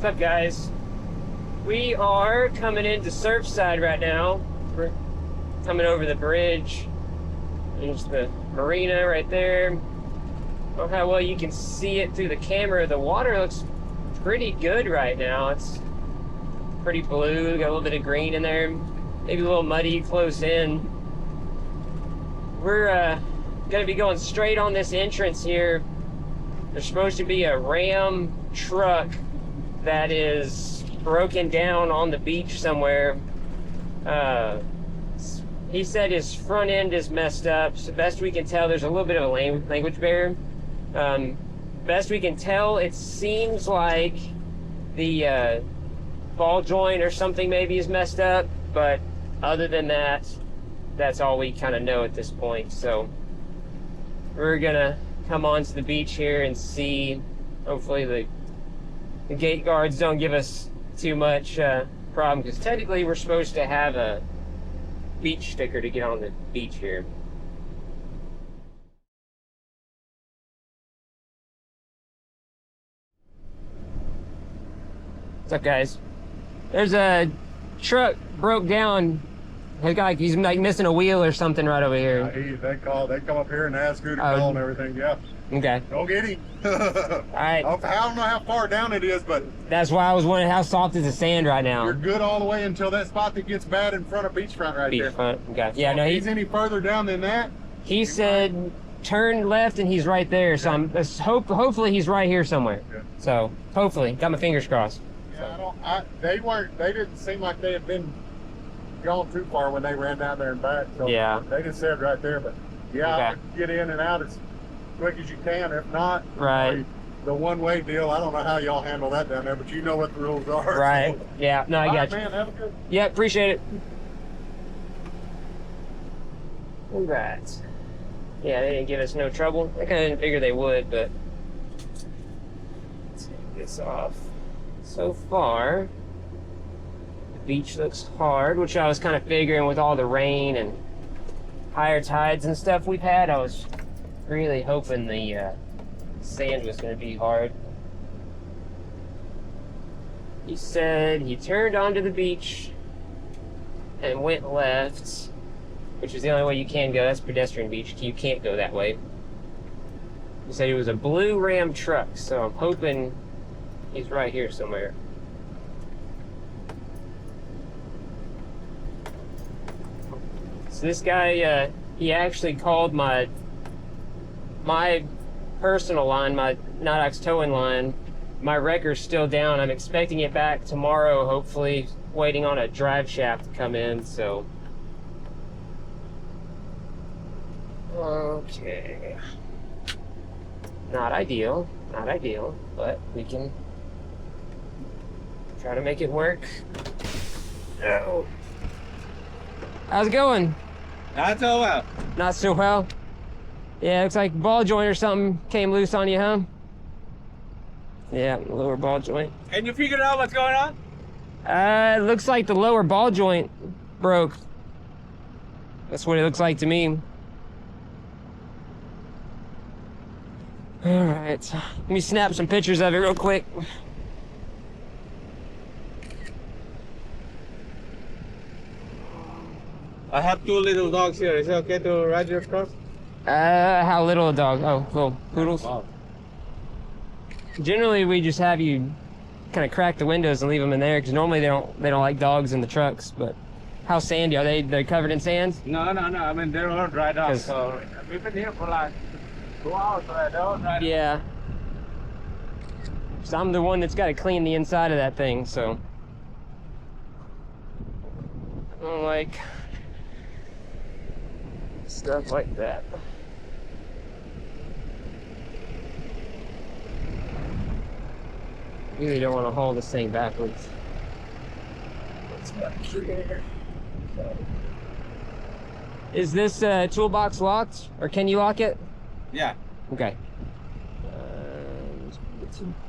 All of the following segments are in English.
up, guys? We are coming into Surfside right now. We're coming over the bridge. There's the marina right there. I don't know how well you can see it through the camera. The water looks pretty good right now. It's pretty blue, got a little bit of green in there. Maybe a little muddy close in. We're gonna be going straight on this entrance here. There's supposed to be a Ram truck that is broken down on the beach somewhere. He said his front end is messed up. So best we can tell, there's a little bit of a language barrier. Best we can tell, it seems like the ball joint or something maybe is messed up, but other than that, that's all we kind of know at this point. So we're gonna come onto the beach here and see. Hopefully the gate guards don't give us too much problem, because technically we're supposed to have a beach sticker to get on the beach here. What's up, guys? There's a truck broke down. He's like missing a wheel or something right over here. They come up here and ask who to call and everything. Yeah. Okay. Go get him. All right. I don't know how far down it is, but that's why I was wondering how soft is the sand right now. You're good all the way until that spot that gets bad in front of beachfront right there. Beachfront. Okay. Yeah. So no. If he's any further down than that. He said turn left and he's right there. So I'm hopefully he's right here somewhere. Yeah. So hopefully, got my fingers crossed. Yeah. They didn't seem like they had been gone too far when they ran down there and back. So yeah. They just said right there, but yeah, okay. I would get in and out as quick as you can. If not, right. The one-way deal, I don't know how y'all handle that down there, but you know what the rules are. Right. So. Yeah. No, I got you. Man, have a good. Yeah, appreciate it. Congrats. Yeah, they didn't give us no trouble. I kind of didn't figure they would, but let's take this off. So far, the beach looks hard, which I was kind of figuring with all the rain and higher tides and stuff we've had. I was really hoping the sand was going to be hard. He said he turned onto the beach and went left, which is the only way you can go. That's pedestrian beach. You can't go that way. He said it was a blue Ram truck, so I'm hoping he's right here somewhere. So this guy, he actually called my personal line, my Nodox towing line. My wrecker's still down. I'm expecting it back tomorrow, hopefully, waiting on a drive shaft to come in, so. Okay. Not ideal, but we can try to make it work. Oh. How's it going? Not so well. Not so well? Yeah, looks like ball joint or something came loose on you, huh? Yeah, lower ball joint. Can you figure out what's going on? It looks like the lower ball joint broke. That's what it looks like to me. All right, let me snap some pictures of it real quick. I have two little dogs here. Is it okay to ride your truck? How little a dog? Oh, little poodles. Wow. Generally, we just have you kind of crack the windows and leave them in there, because normally they don't like dogs in the trucks. But how sandy are they? They're covered in sand? No. I mean, they're all dried up. So we've been here for like 2 hours, so I don't dried. Yeah. So I'm the one that's got to clean the inside of that thing. So I don't like stuff like that. Really don't want to haul this thing backwards. What's back here? Is this toolbox locked, or can you lock it? Yeah. Okay.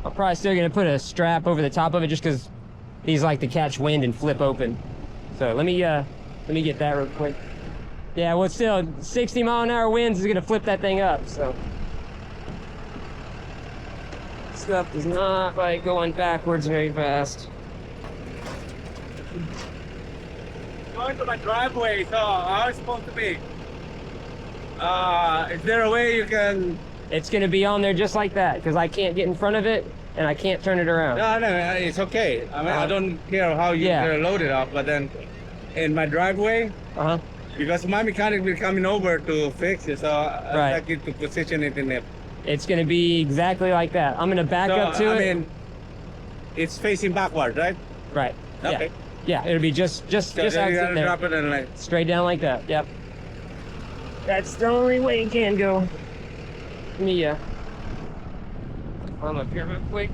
I'm probably still gonna put a strap over the top of it, just because these like to catch wind and flip open. So let me get that real quick. Yeah, well, still 60-mile-an-hour winds is gonna flip that thing up. So stuff does not like going backwards very fast. Going to my driveway, so how it's supposed to be? Is there a way you can? It's gonna be on there just like that because I can't get in front of it and I can't turn it around. No, it's okay. I mean, I don't care how you're gonna load it up, but then in my driveway, because my mechanic will be coming over to fix it, so I'd like you to position it in there. It's gonna be exactly like that. I'm gonna back up to it. I mean, it's facing backward, right? Right. Okay. Yeah, it'll be just So as then you in gotta there. drop it and like. Straight down like that. Yep. That's the only way it can go. Mia. I'm up here real quick.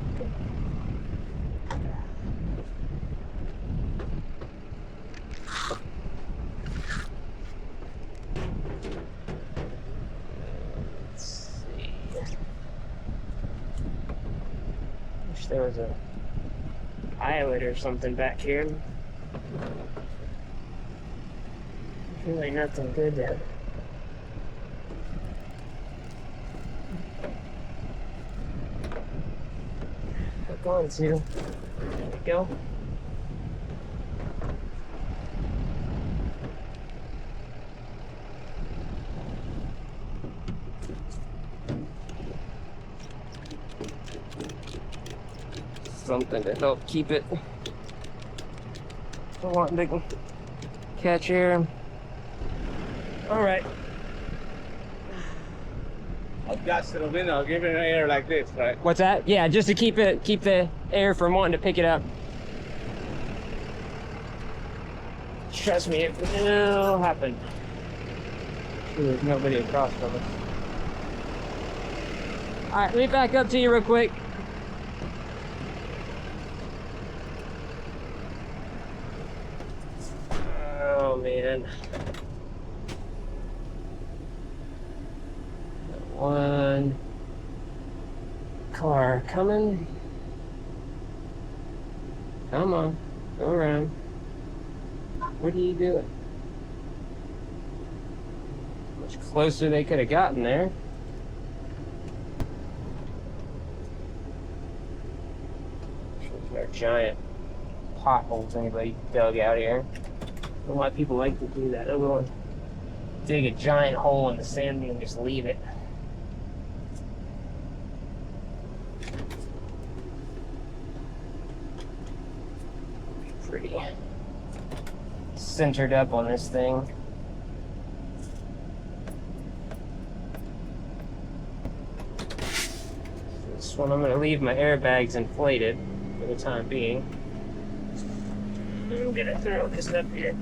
Let's see. Wish there was a pilot or something back here. Really nothing good there. Hook on to. There we go. Something to help keep it from wanting to catch air. All right. Adjust to the window, give it air like this, right? What's that? Yeah, just to keep the air from wanting to pick it up. Trust me, it will happen. Sure, there's nobody across from us. All right, let me back up to you real quick. Oh man. One car coming. Come on, go around. What are you doing? Much closer they could have gotten there. There are giant potholes anybody dug out here. I don't know why people like to do that. They'll go and dig a giant hole in the sand and just leave it. Pretty centered up on this thing. This one I'm going to leave my airbags inflated for the time being. I'm going to throw this up here.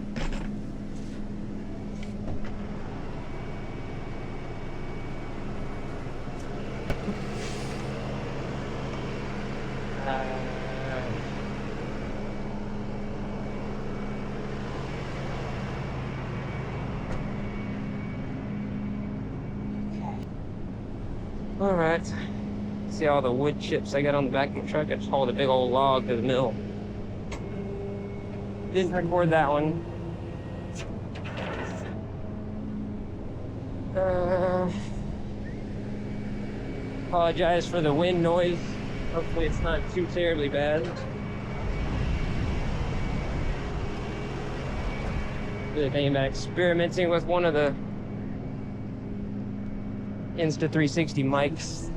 All right. See all the wood chips I got on the back of the truck? I just hauled a big old log to the mill. Didn't record that one. Apologize for the wind noise. Hopefully it's not too terribly bad. Really thinking about experimenting with one of the Insta360 mics.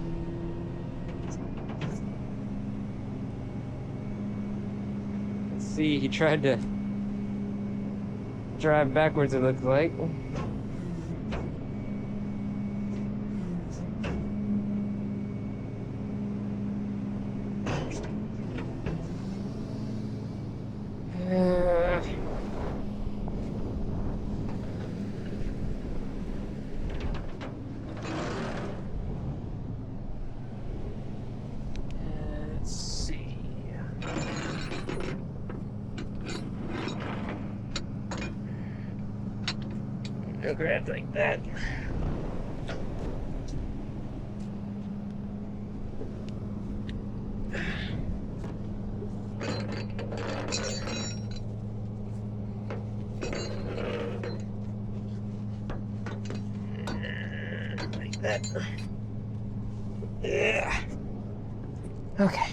Let's see, he tried to drive backwards, it looks like. I'll grab like that. Like that. Yeah. Okay.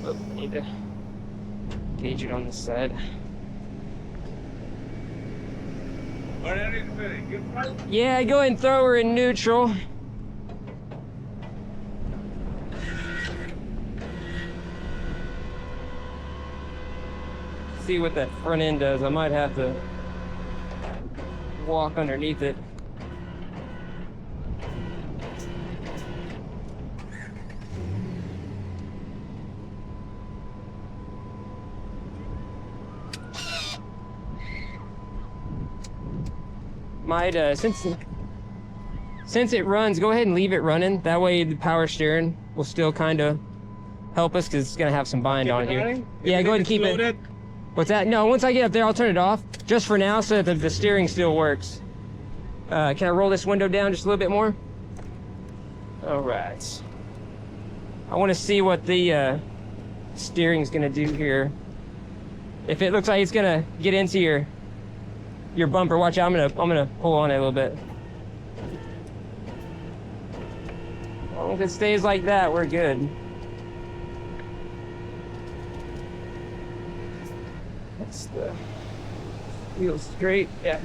Oh, need to gauge it on this side. Yeah, go ahead and throw her in neutral. See what that front end does. I might have to walk underneath it. Might since it runs, go ahead and leave it running. That way the power steering will still kind of help us, because it's gonna have some bind on it here. Yeah, go ahead and keep it. What's that? No, once I get up there, I'll turn it off just for now, so that the steering still works. Can I roll this window down just a little bit more? All right. I want to see what the steering's gonna do here. If it looks like it's gonna get into your bumper, watch out. I'm gonna pull on it a little bit. As long as it stays like that, we're good. That's the wheel straight. Yeah.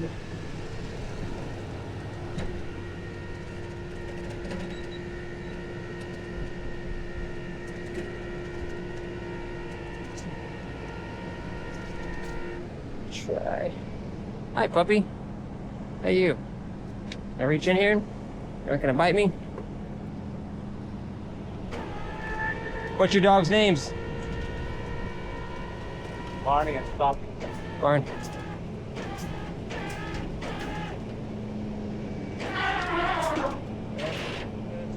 Try. Hi, puppy. Hey, you. Can I reach in here? You're not gonna bite me? What's your dog's names? Barney and Stop. Barn. That's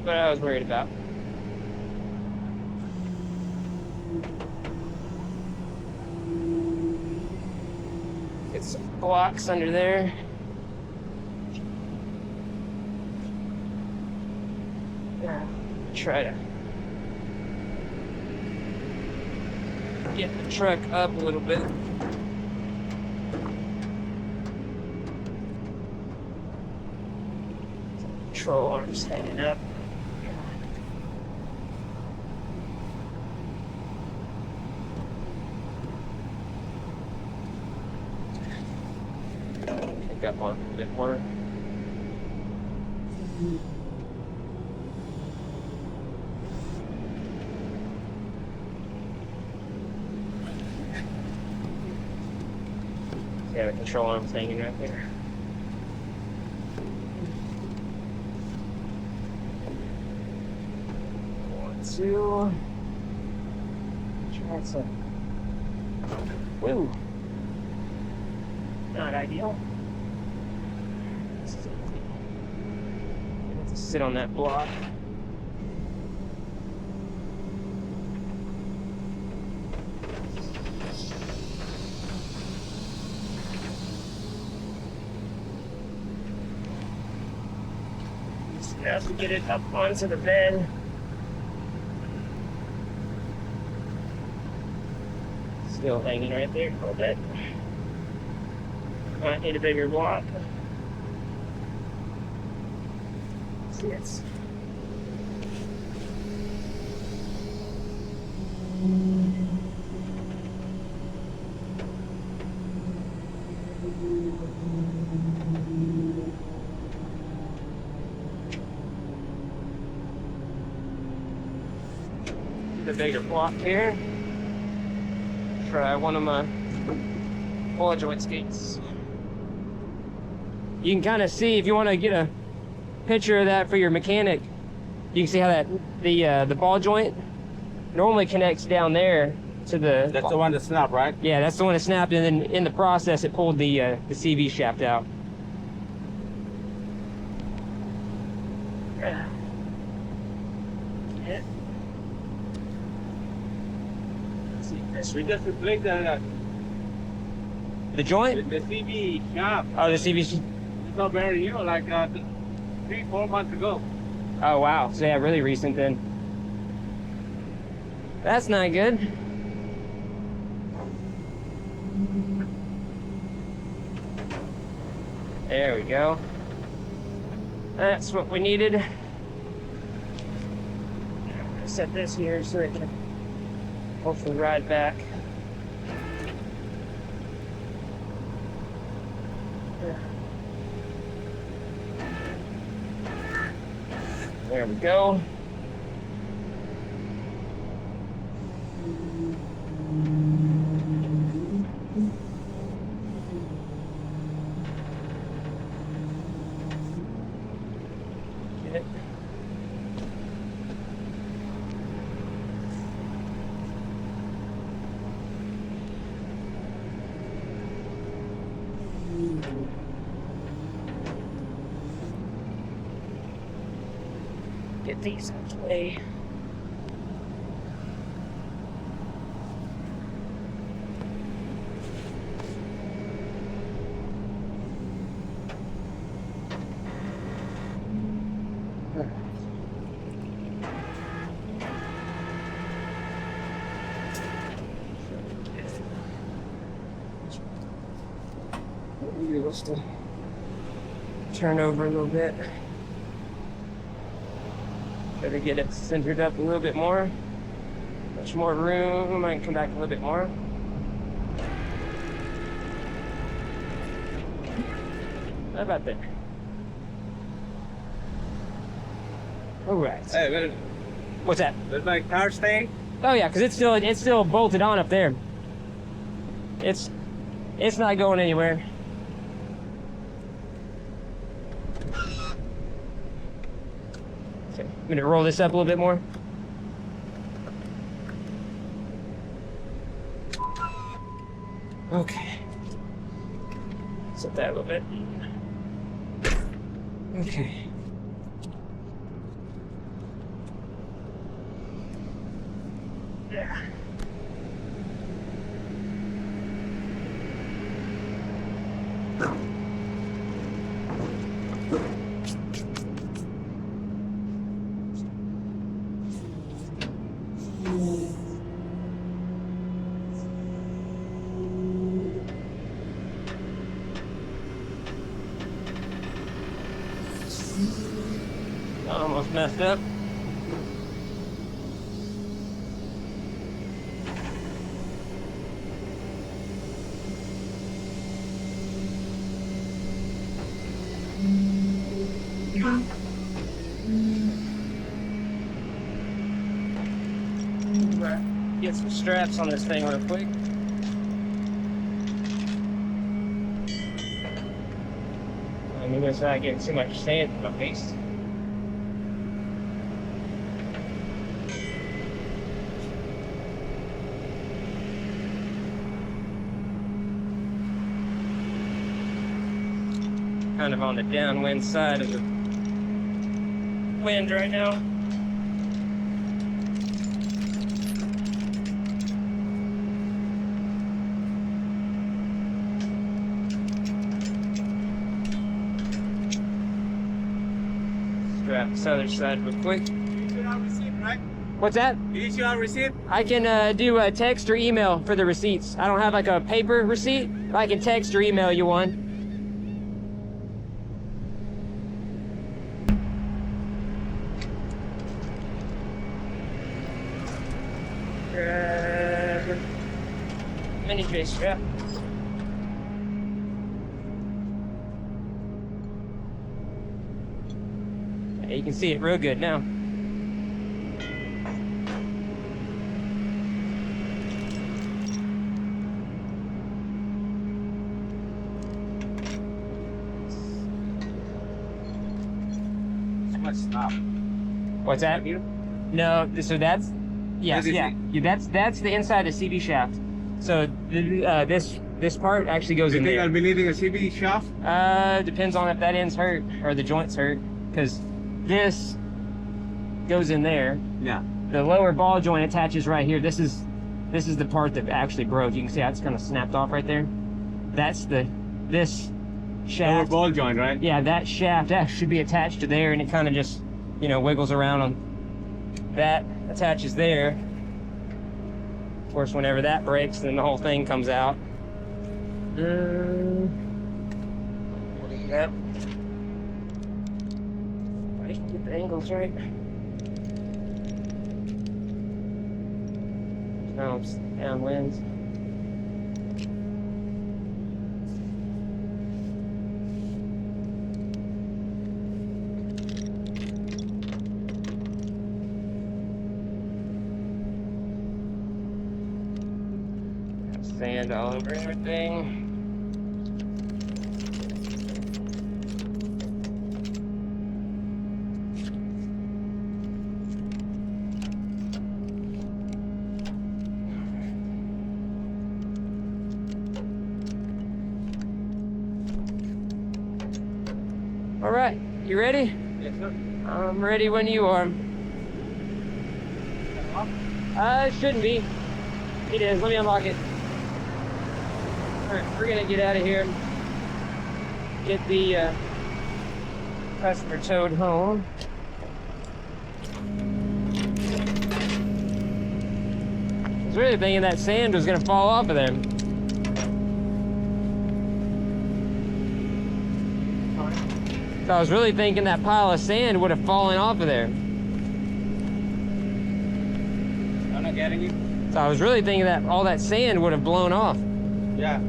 what I was worried about. Get some blocks under there. Try to get the truck up a little bit. Control arms hanging up. Pick up on a bit more. Yeah, the control arm's hanging right there. One, two. Try some. Woo! Not ideal. You have to sit on that block. Have to get it up onto the bed. Still hanging right there a little bit. Might need a bigger block. See, it's the bigger block here. Try one of my ball joint skates. You can kind of see, if you want to get a picture of that for your mechanic, you can see how that the ball joint normally connects down there to the. That's the one that snapped, right? Yeah, that's the one that snapped, and then in the process, it pulled the CV shaft out. Yeah. We just replaced the joint? The CV shaft. Oh, the CV. It's not very new, like 3-4 months ago. Oh, wow. So, yeah, really recent then. That's not good. There we go. That's what we needed. set this here so it can hopefully ride back. There we go. Get it. Get these out of the way. Wheels to turn over a little bit. Better get it centered up a little bit more. Much more room. I can come back a little bit more. How about there? All right. Hey, What's that? where's my car staying? Oh yeah, because it's still bolted on up there. It's not going anywhere. Okay, I'm gonna roll this up a little bit more. Okay. Set that a little bit. Okay. Yeah. Almost messed up. Get some straps on this thing real quick. I mean, it's not getting too much sand in my face. Kind of on the downwind side of the wind right now. Strap this other side real quick. You issue our receipt, right? What's that? You issue our receipt? I can do a text or email for the receipts. I don't have like a paper receipt. I can text or email you one. Mini J strap. Yeah, you can see it real good now. Stop. What's that? No, so that's yes, yeah. That's the inside of the CB shaft. So this part actually goes You in think there. I'll be needing a CB shaft? Depends on if that end's hurt or the joint's hurt, because this goes in there. Yeah. The lower ball joint attaches right here. This is the part that actually broke. You can see how it's kind of snapped off right there. That's this shaft. Lower ball joint, right? Yeah, that shaft should be attached to there, and it kind of just, wiggles around on that, attaches there. Of course, whenever that breaks, then the whole thing comes out. Yep. I can get the angles right. Oh, it's downwind. Sand all over everything. All right, you ready? Yes, sir. I'm ready when you are. It shouldn't be. It is. Let me unlock it. All right, we're gonna get out of here. Get the customer towed home. I was really thinking that sand was gonna fall off of there. So I was really thinking that pile of sand would have fallen off of there. I'm not getting you. So I was really thinking that all that sand would have blown off. Yeah.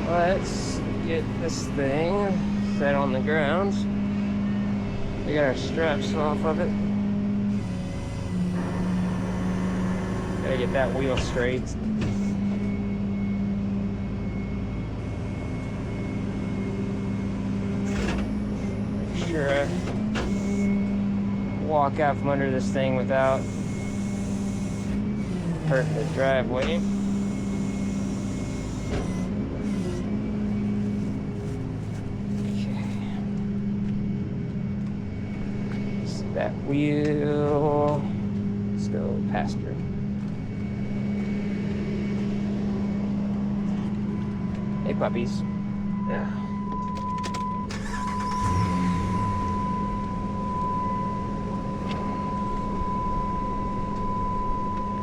Let's get this thing set on the ground. We got our straps off of it. Gotta get that wheel straight. Make sure I walk out from under this thing without hurting the driveway. That wheel. Let's go past her. Hey, puppies. Yeah.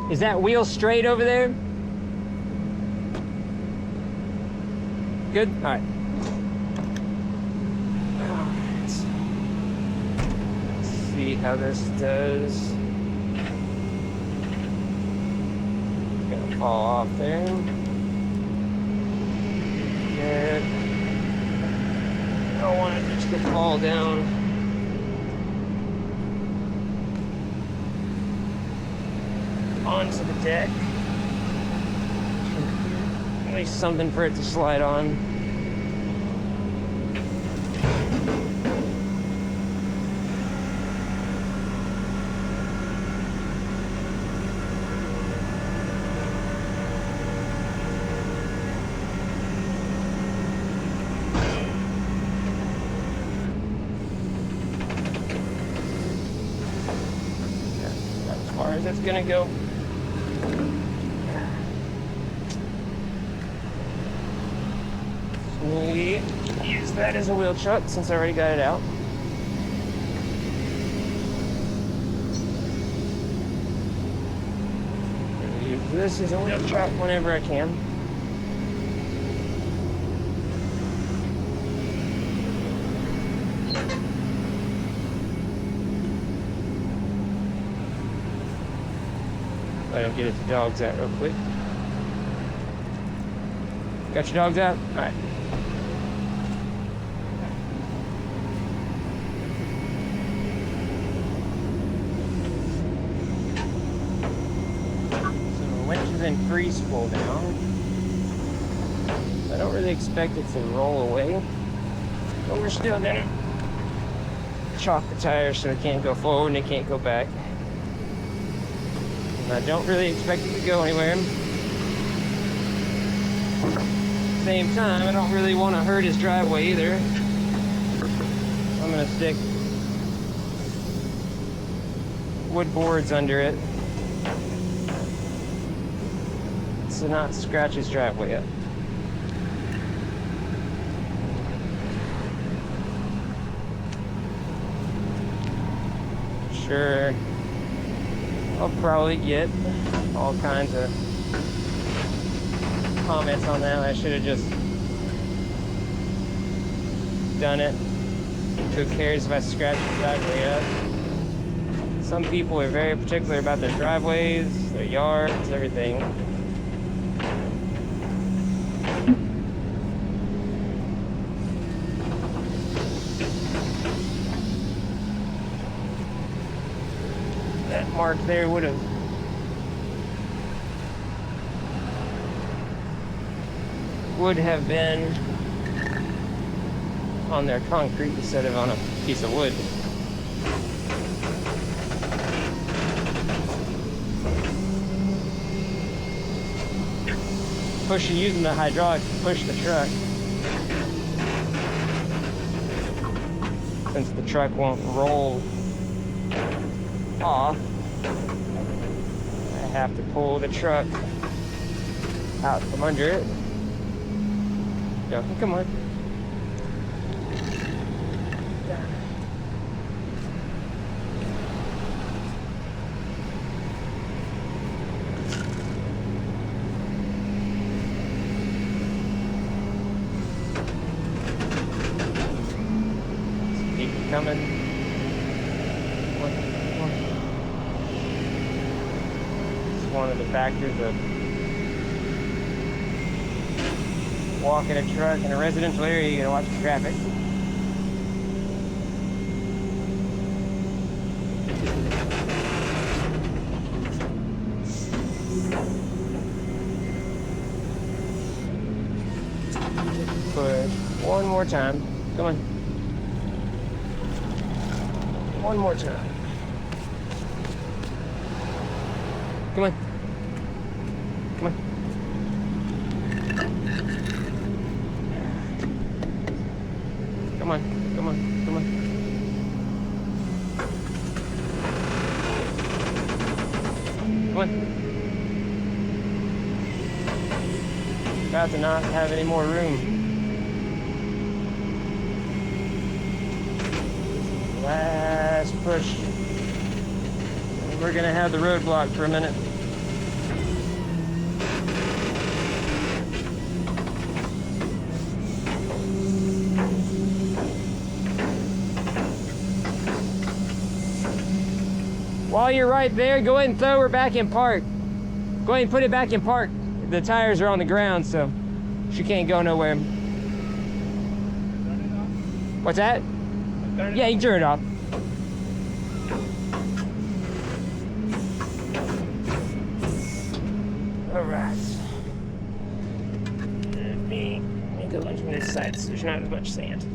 Is that wheel straight over there? Good? All right. See how this does. It's gonna fall off there. Good. I don't want it just to fall down. Onto the deck. At least something for it to slide on. As far as it's gonna go. We use that as a wheel chuck since I already got it out. Use this as a wheel chuck whenever I can. I don't get it the dogs out real quick. Got your dogs out? All right. So the winch is in free spool now. I don't really expect it to roll away, but we're still gonna chalk the tires so it can't go forward and it can't go back. And I don't really expect it to go anywhere. Same time, I don't really want to hurt his driveway either. I'm gonna stick wood boards under it to not scratch his driveway up. Sure, I'll probably get all kinds of comments on that. I should have just done it Who cares if I scratch the driveway up? Some people are very particular about their driveways, their yards, everything. That mark there would have been on their concrete instead of on a piece of wood. Using the hydraulic to push the truck. Since the truck won't roll off, I have to pull the truck out from under it. Go, come on. Keep it coming. It's one of the factors of walking a truck in a residential area. You gotta watch the traffic. Push one more time. Come on. One more time. Come on. Come on. Come on, come on, come on. Come on. About to not have any more room. Last push. We're gonna have the road blocked for a minute. While you're right there, go ahead and throw her back in park. Go ahead and put it back in park. The tires are on the ground, so she can't go nowhere. What's that? Yeah, you can turn it off. All right. Let me go on from this side so there's not as much sand.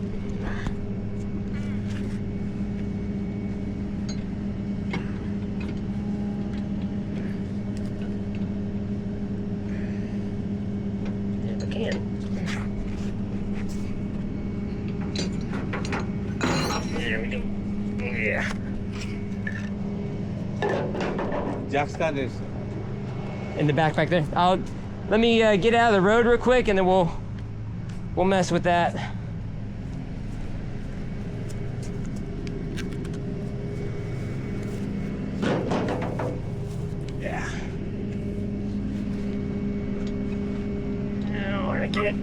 There we go. Yeah. Jack stand is In the back there. Let me get out of the road real quick, and then we'll mess with that. Yeah. Now we're gonna get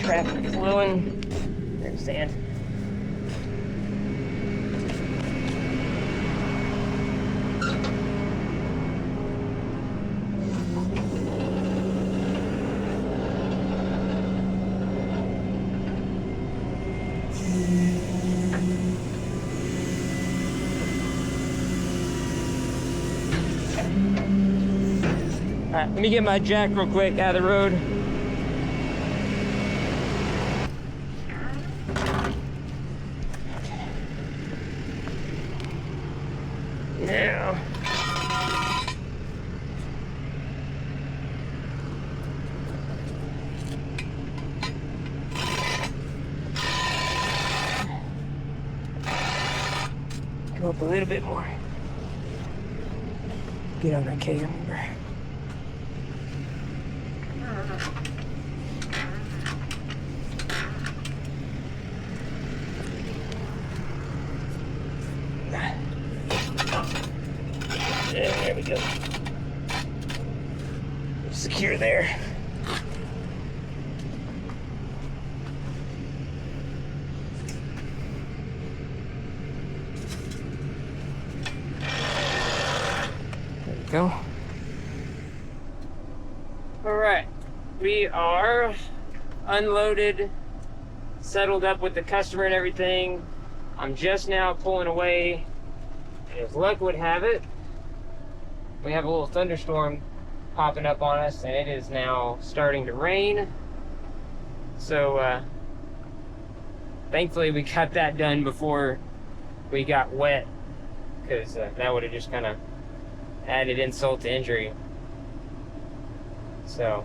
traffic flowing. There's sand. All right, let me get my jack real quick out of the road. Now, go up a little bit more. Get on that K, remember. There we go. Secure there. we are unloaded, settled up with the customer and everything. I'm just now pulling away, and as luck would have it, we have a little thunderstorm popping up on us, and it is now starting to rain. So thankfully we got that done before we got wet, because that would have just kind of added insult to injury. So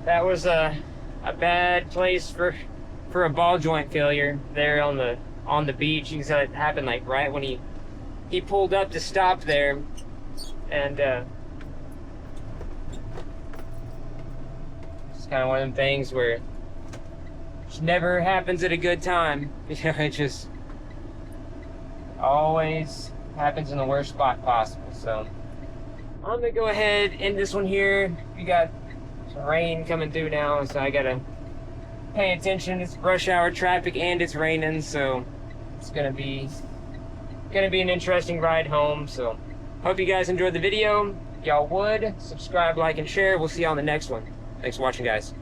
that was a bad place for a ball joint failure there on the beach. You can see it happened like right when he pulled up to stop there, and it's kind of one of them things where it just never happens at a good time. You know, it just always happens in the worst spot possible. So I'm gonna go ahead and end this one here. We got some rain coming through now, so I gotta pay attention. It's rush hour traffic and it's raining, so it's gonna be an interesting ride home. So hope you guys enjoyed the video. If y'all would subscribe, like, and share. We'll see y'all on the next one. Thanks for watching, guys.